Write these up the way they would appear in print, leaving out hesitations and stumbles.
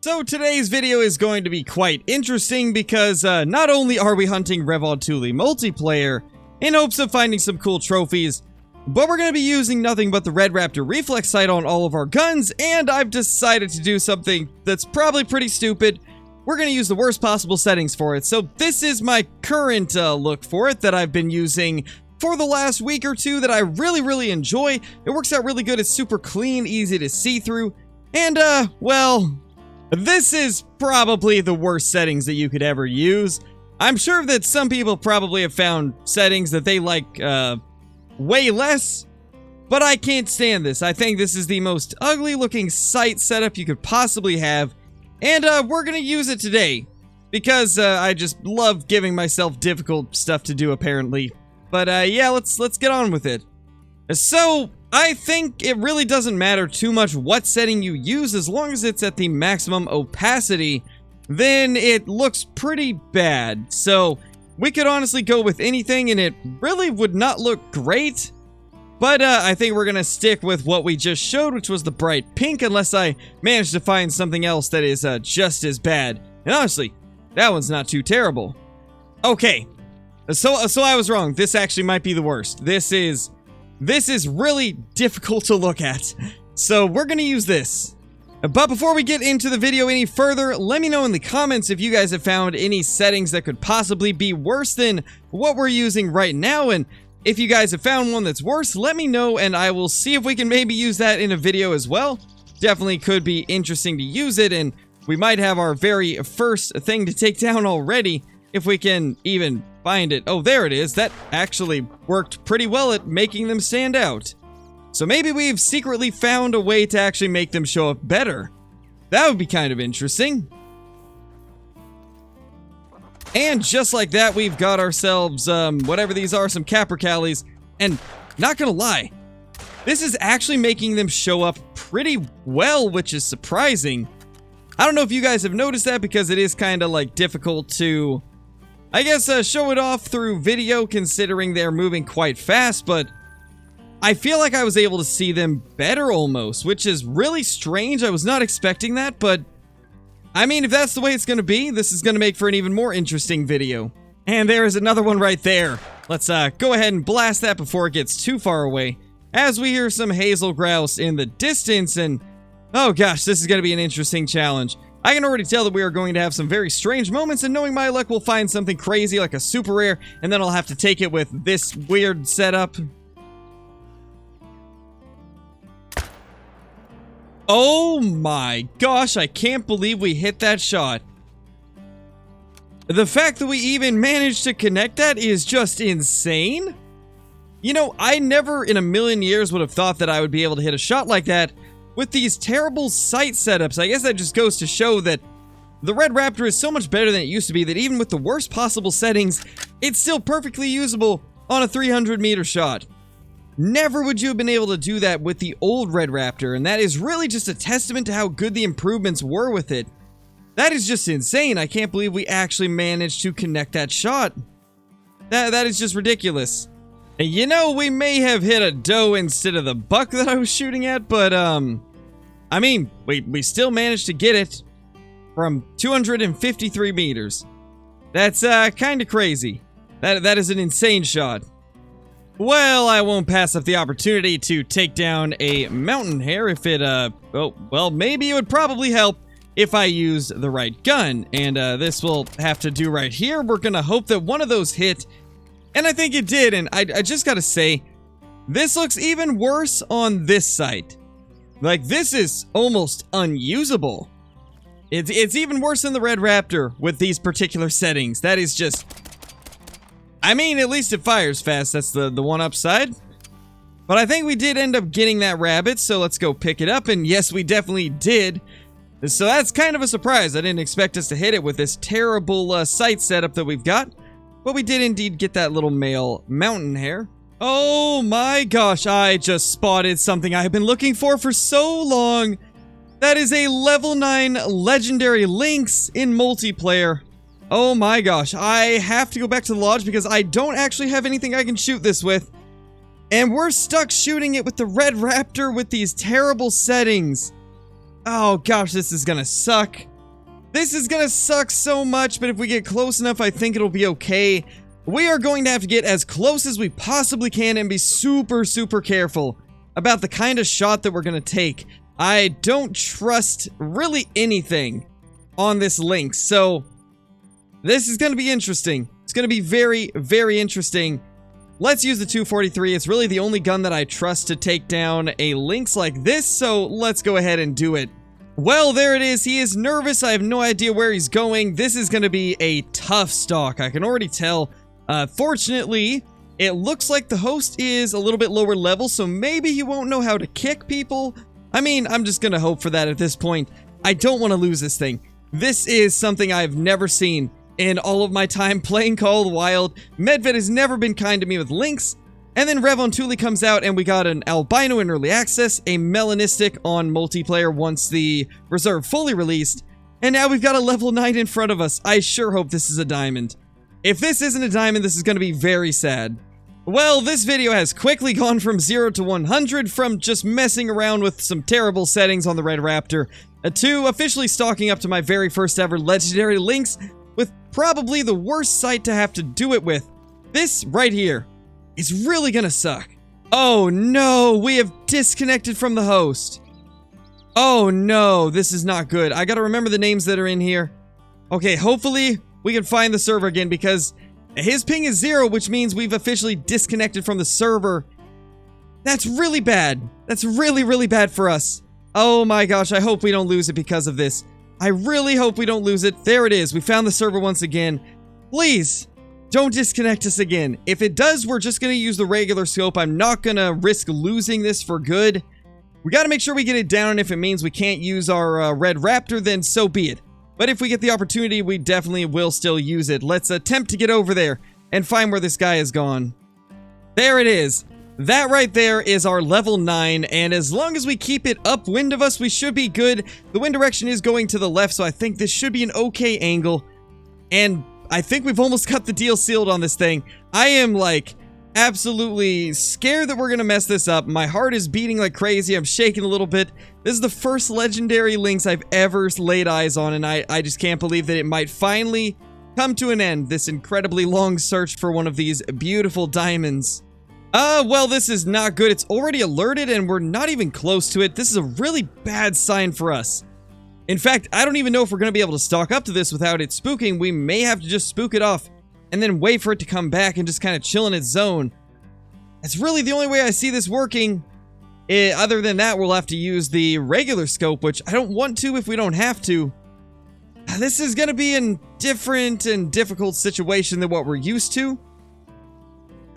So today's video is going to be quite interesting because not only are we hunting Revod Thule multiplayer in hopes of finding some cool trophies, but we're going to be using nothing but the Red Raptor Reflex sight on all of our guns, and I've decided to do something that's probably pretty stupid. We're going to use the worst possible settings for it. So this is my current look for it that I've been using for the last week or two that I really enjoy. It works out really good. It's super clean, easy to see through, and well, this is probably the worst settings that you could ever use. I'm sure that some people probably have found settings that they like way less, but I can't stand this. I think this is the most ugly looking sight setup you could possibly have, and we're gonna use it today because I just love giving myself difficult stuff to do apparently. But yeah, let's get on with it. So I think it really doesn't matter too much what setting you use, as long as it's at the maximum opacity, then it looks pretty bad. So we could honestly go with anything and it really would not look great. But I think we're gonna stick with what we just showed, which was the bright pink, unless I manage to find something else that is just as bad. And honestly, that one's not too terrible. Okay, so I was wrong. This actually might be the worst. This is really difficult to look at. So we're gonna use this. But before we get into the video any further, let me know in the comments if you guys have found any settings that could possibly be worse than what we're using right now. And if you guys have found one that's worse, let me know and I will see if we can maybe use that in a video as well. Definitely could be interesting to use it, and we might have our very first thing to take down already if we can even find it. Oh, there it is. That actually worked pretty well at making them stand out. So maybe we've secretly found a way to actually make them show up better. That would be kind of interesting. And just like that, we've got ourselves, whatever these are, some capercaillies. And not gonna lie, this is actually making them show up pretty well, which is surprising. I don't know if you guys have noticed that, because it is kind of like difficult to, I guess, show it off through video, considering they're moving quite fast, but I feel like I was able to see them better almost, which is really strange. I was not expecting that, but I mean, if that's the way it's going to be, this is going to make for an even more interesting video. And there is another one right there. Let's go ahead and blast that before it gets too far away, as we hear some hazel grouse in the distance. And oh gosh, this is going to be an interesting challenge. I can already tell that we are going to have some very strange moments, and knowing my luck, we'll find something crazy like a super rare, and then I'll have to take it with this weird setup. Oh my gosh, I can't believe we hit that shot. The fact that we even managed to connect that is just insane. You know, I never in a million years would have thought that I would be able to hit a shot like that with these terrible sight setups. I guess that just goes to show that the Red Raptor is so much better than it used to be, that even with the worst possible settings, it's still perfectly usable on a 300-meter shot. Never would you have been able to do that with the old Red Raptor, and that is really just a testament to how good the improvements were with it. That is just insane. I can't believe we actually managed to connect that shot. That is just ridiculous. And you know, we may have hit a doe instead of the buck that I was shooting at, but I mean, we still managed to get it from 253 meters. That's kind of crazy. That is an insane shot. Well, I won't pass up the opportunity to take down a mountain hare if it, oh, well, maybe it would probably help if I use the right gun. And this will have to do right here. We're gonna hope that one of those hit. And I think it did, and I just gotta say, this looks even worse on this sight. Like, this is almost unusable. It's even worse than the Red Raptor with these particular settings. That is just... I mean, at least it fires fast. That's the one upside. But I think we did end up getting that rabbit, so let's go pick it up. And yes, we definitely did. So that's kind of a surprise. I didn't expect us to hit it with this terrible sight setup that we've got. But we did indeed get that little male mountain hare. Oh my gosh, I just spotted something I've been looking for so long. That is a level 9 legendary Lynx in multiplayer. Oh my gosh, I have to go back to the lodge because I don't actually have anything I can shoot this with. And we're stuck shooting it with the Red Raptor with these terrible settings. Oh gosh, this is gonna suck. This is gonna suck so much, but if we get close enough, I think it'll be okay. We are going to have to get as close as we possibly can and be super, super careful about the kind of shot that we're gonna take. I don't trust really anything on this Lynx, so this is gonna be interesting. It's gonna be very, very interesting. Let's use the 243. It's really the only gun that I trust to take down a Lynx like this, so let's go ahead and do it. Well, there it is. He is nervous. I have no idea where he's going. This is going to be a tough stalk. I can already tell. Fortunately, it looks like the host is a little bit lower level, so maybe he won't know how to kick people. I mean, I'm just going to hope for that at this point. I don't want to lose this thing. This is something I've never seen in all of my time playing Call of the Wild. Medved has never been kind to me with Lynx. And then Revon Thule comes out and we got an albino in early access, a melanistic on multiplayer once the reserve fully released, and now we've got a level 9 in front of us. I sure hope this is a diamond. If this isn't a diamond, this is going to be very sad. Well, this video has quickly gone from 0 to 100 from just messing around with some terrible settings on the Red Raptor to officially stalking up to my very first ever legendary Lynx with probably the worst sight to have to do it with. This right here. It's really gonna suck. Oh no, we have disconnected from the host. Oh no, this is not good. I gotta remember the names that are in here. Okay, hopefully we can find the server again because his ping is 0, which means we've officially disconnected from the server. That's really bad. That's really, really bad for us. Oh my gosh, I hope we don't lose it because of this. I really hope we don't lose it. There it is. We found the server once again. Please. Don't disconnect us again. If it does, we're just going to use the regular scope. I'm not going to risk losing this for good. We got to make sure we get it down, and if it means we can't use our Red Raptor, then so be it. But if we get the opportunity, we definitely will still use it. Let's attempt to get over there and find where this guy has gone. There it is. That right there is our level 9, and as long as we keep it upwind of us, we should be good. The wind direction is going to the left, so I think this should be an okay angle. And I think we've almost got the deal sealed on this thing. I am, like, absolutely scared that we're gonna mess this up. My heart is beating like crazy. I'm shaking a little bit. This is the first legendary Lynx I've ever laid eyes on, and I just can't believe that it might finally come to an end. This incredibly long search for one of these beautiful diamonds. Well, this is not good. It's already alerted, and we're not even close to it. This is a really bad sign for us. In fact, I don't even know if we're going to be able to stalk up to this without it spooking. We may have to just spook it off and then wait for it to come back and just kind of chill in its zone. That's really the only way I see this working. Other than that, we'll have to use the regular scope, which I don't want to if we don't have to. This is going to be a different and difficult situation than what we're used to.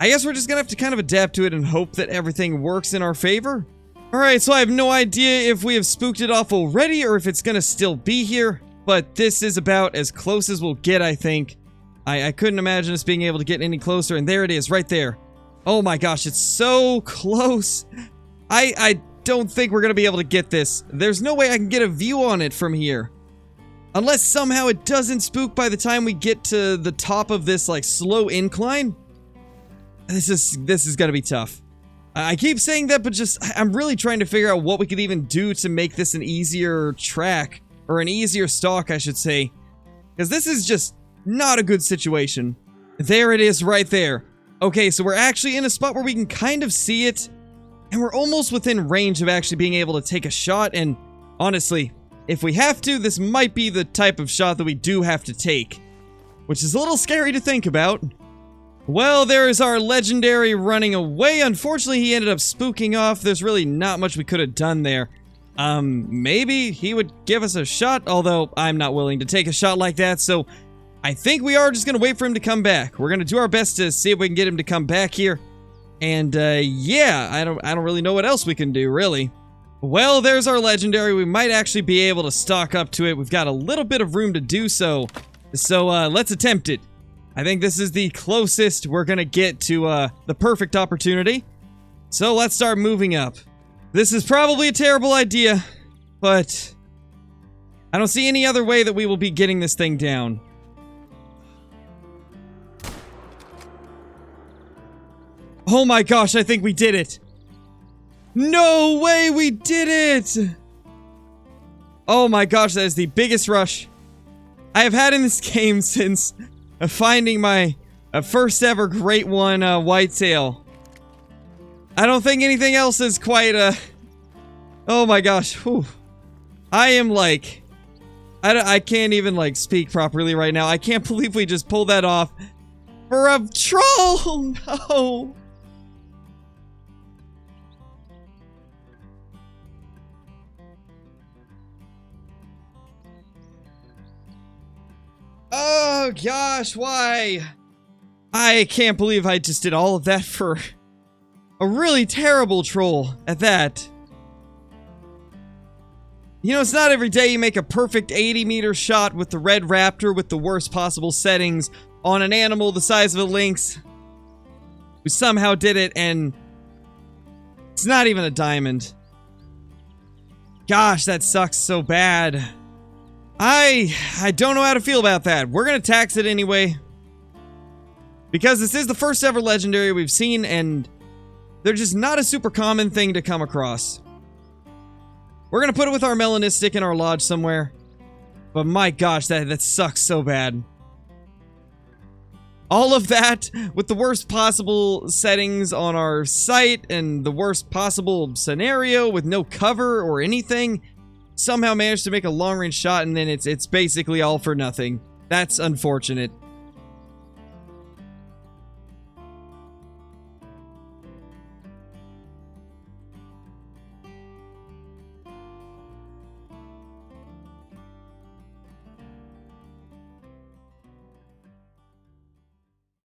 I guess we're just going to have to kind of adapt to it and hope that everything works in our favor. Alright, so I have no idea if we have spooked it off already or if it's gonna still be here, but this is about as close as we'll get, I think. I couldn't imagine us being able to get any closer, and there it is, right there. Oh my gosh, it's so close. I don't think we're gonna be able to get this. There's no way I can get a view on it from here. Unless somehow it doesn't spook by the time we get to the top of this, like, slow incline. This is gonna be tough. I keep saying that, but I'm really trying to figure out what we could even do to make this an easier track, or an easier stalk, I should say. Because this is just not a good situation. There it is right there. Okay, so we're actually in a spot where we can kind of see it, and we're almost within range of actually being able to take a shot, and honestly, if we have to, this might be the type of shot that we do have to take. Which is a little scary to think about. Well, there is our legendary running away. Unfortunately, he ended up spooking off. There's really not much we could have done there. Maybe he would give us a shot, although I'm not willing to take a shot like that, so I think we are just going to wait for him to come back. We're going to do our best to see if we can get him to come back here. And, yeah, I don't really know what else we can do, really. Well, there's our legendary. We might actually be able to stalk up to it. We've got a little bit of room to do so. So, let's attempt it. I think this is the closest we're gonna get to, the perfect opportunity. So let's start moving up. This is probably a terrible idea, but I don't see any other way that we will be getting this thing down. Oh my gosh, I think we did it. No way we did it! Oh my gosh, that is the biggest rush I have had in this game since finding my first ever great one whitetail. I don't think anything else is quite oh my gosh. Whew. I am like, I can't even like speak properly right now. I can't believe we just pulled that off for a troll. No. Oh gosh, why? I can't believe I just did all of that for a really terrible troll at that. You know, it's not every day you make a perfect 80-meter shot with the red raptor with the worst possible settings on an animal the size of a lynx. We somehow did it, and it's not even a diamond. Gosh, that sucks so bad. I don't know how to feel about that. We're gonna tax it anyway, because this is the first ever legendary we've seen, and they're just not a super common thing to come across. We're gonna put it with our melanistic in our lodge somewhere. But my gosh, that sucks so bad. All of that with the worst possible settings on our site and the worst possible scenario with no cover or anything. Somehow managed to make a long-range shot, and then it's basically all for nothing. That's unfortunate.